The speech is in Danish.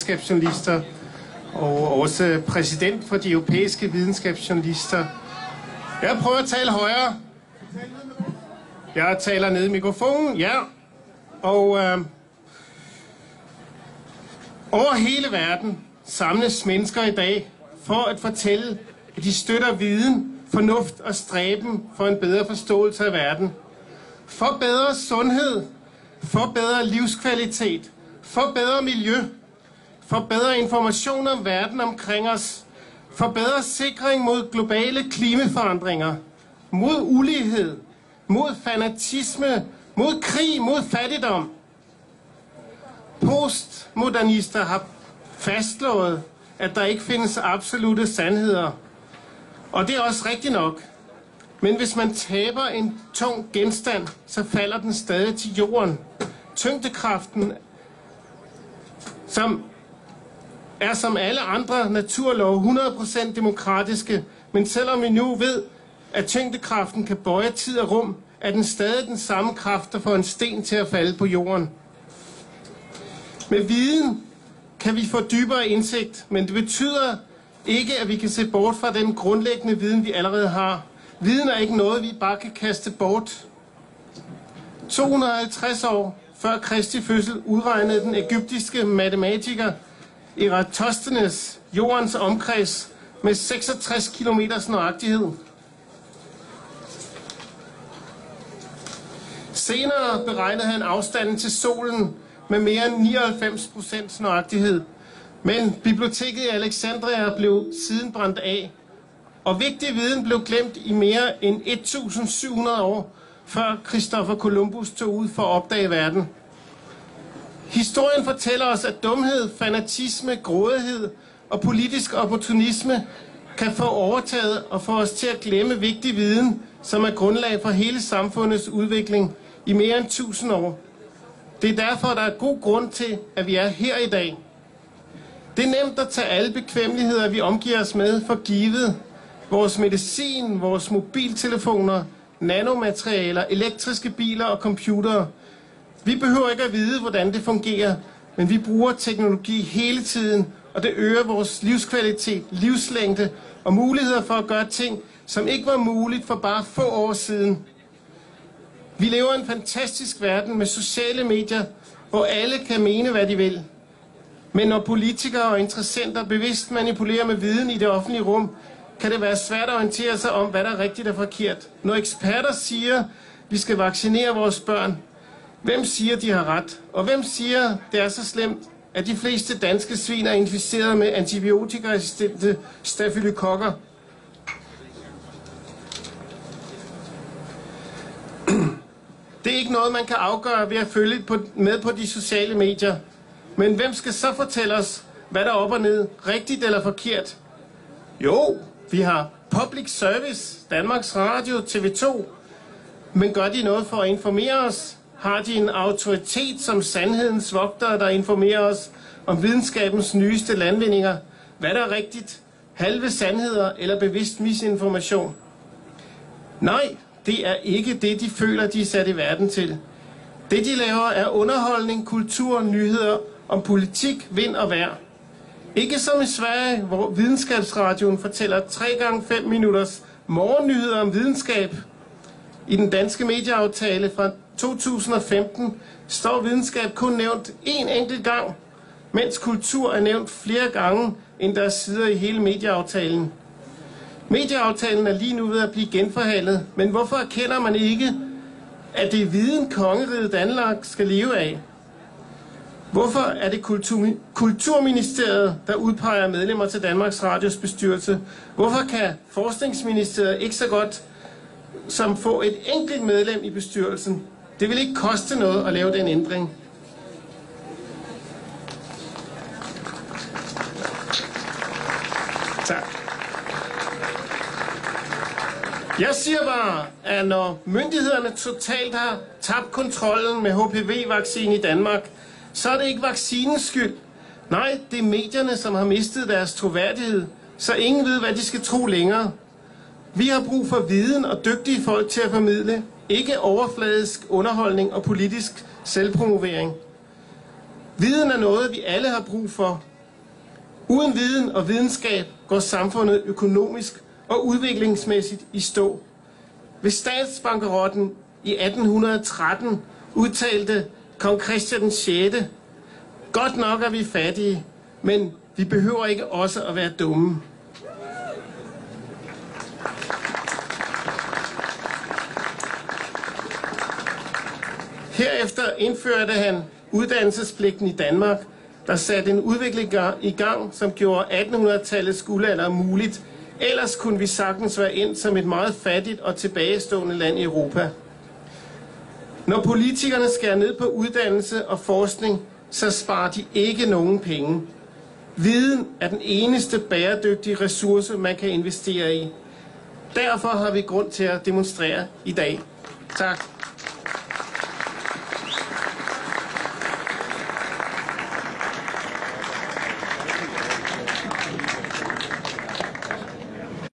videnskabsjournalister og også præsident for de europæiske videnskabsjournalister. Jeg prøver at tale højere. Jeg taler ned i mikrofonen, ja. Og over hele verden samles mennesker i dag for at fortælle, at de støtter viden, fornuft og stræben for en bedre forståelse af verden. For bedre sundhed, for bedre livskvalitet, for bedre miljø, for bedre information om verden omkring os, for bedre sikring mod globale klimaforandringer, mod ulighed, mod fanatisme, mod krig, mod fattigdom. Postmodernister har fastslået, at der ikke findes absolutte sandheder. Og det er også rigtigt nok. Men hvis man taber en tung genstand, så falder den stadig til jorden. Tyngdekraften, som er som alle andre naturlove 100% demokratiske, men selvom vi nu ved, at tyngdekraften kan bøje tid og rum, er den stadig den samme kraft, der får en sten til at falde på jorden. Med viden kan vi få dybere indsigt, men det betyder ikke, at vi kan se bort fra den grundlæggende viden, vi allerede har. Viden er ikke noget, vi bare kan kaste bort. 250 år før Kristi fødsel udregnede den egyptiske matematiker Eratosthenes jordens omkreds med 66 kilometers nøjagtighed. Senere beregnede han afstanden til solen med mere end 99% nøjagtighed. Men biblioteket i Alexandria blev siden brændt af, og vigtig viden blev glemt i mere end 1700 år, før Christopher Columbus tog ud for at opdage verden. Historien fortæller os, at dumhed, fanatisme, grådighed og politisk opportunisme kan få overtaget og få os til at glemme vigtig viden, som er grundlag for hele samfundets udvikling i mere end 1000 år. Det er derfor, der er god grund til, at vi er her i dag. Det er nemt at tage alle bekvemmeligheder, vi omgiver os med, for givet. Vores medicin, vores mobiltelefoner, nanomaterialer, elektriske biler og computere. Vi behøver ikke at vide, hvordan det fungerer, men vi bruger teknologi hele tiden, og det øger vores livskvalitet, livslængde og muligheder for at gøre ting, som ikke var muligt for bare få år siden. Vi lever i en fantastisk verden med sociale medier, hvor alle kan mene, hvad de vil. Men når politikere og interessenter bevidst manipulerer med viden i det offentlige rum, kan det være svært at orientere sig om, hvad der er rigtigt og forkert. Når eksperter siger, at vi skal vaccinere vores børn, hvem siger, de har ret? Og hvem siger, det er så slemt, at de fleste danske svin er inficeret med antibiotikaresistente stafylokokker? Det er ikke noget, man kan afgøre ved at følge med på de sociale medier. Men hvem skal så fortælle os, hvad der er op og ned, rigtigt eller forkert? Jo, vi har Public Service, Danmarks Radio, TV2. Men gør de noget for at informere os? Har de en autoritet som sandhedens vogtere, der informerer os om videnskabens nyeste landvindinger? Hvad der er rigtigt? Halve sandheder eller bevidst misinformation? Nej, det er ikke det, de føler, de er sat i verden til. Det, de laver, er underholdning, kultur, nyheder om politik, vind og vejr. Ikke som i Sverige, hvor videnskabsradioen fortæller 3x5 minutters morgennyheder om videnskab. I den danske medieaftale fra 2015 står videnskab kun nævnt én enkelt gang, mens kultur er nævnt flere gange, end der er sider i hele medieaftalen. Medieaftalen er lige nu ved at blive genforhandlet, men hvorfor erkender man ikke, at det er viden, kongeriget Danmark skal leve af? Hvorfor er det Kulturministeriet, der udpeger medlemmer til Danmarks Radios bestyrelse? Hvorfor kan Forskningsministeriet ikke så godt som få et enkelt medlem i bestyrelsen? Det vil ikke koste noget at lave den ændring. Tak. Jeg siger bare, at når myndighederne totalt har tabt kontrollen med HPV-vaccine i Danmark, så er det ikke vaccinens skyld. Nej, det er medierne, som har mistet deres troværdighed, så ingen ved, hvad de skal tro længere. Vi har brug for viden og dygtige folk til at formidle, ikke overfladisk underholdning og politisk selvpromovering. Viden er noget, vi alle har brug for, Uden viden og videnskab går samfundet økonomisk og udviklingsmæssigt i stå. Ved statsbankerotten i 1813 udtalte kong Christian 6. Godt nok er vi fattige, men vi behøver ikke også at være dumme. Herefter indførte han uddannelsespligten i Danmark, der satte en udvikling i gang, som gjorde 1800-tallets guldalder muligt. Ellers kunne vi sagtens være endt som et meget fattigt og tilbagestående land i Europa. Når politikerne skærer ned på uddannelse og forskning, så sparer de ikke nogen penge. Viden er den eneste bæredygtige ressource, man kan investere i. Derfor har vi grund til at demonstrere i dag. Tak.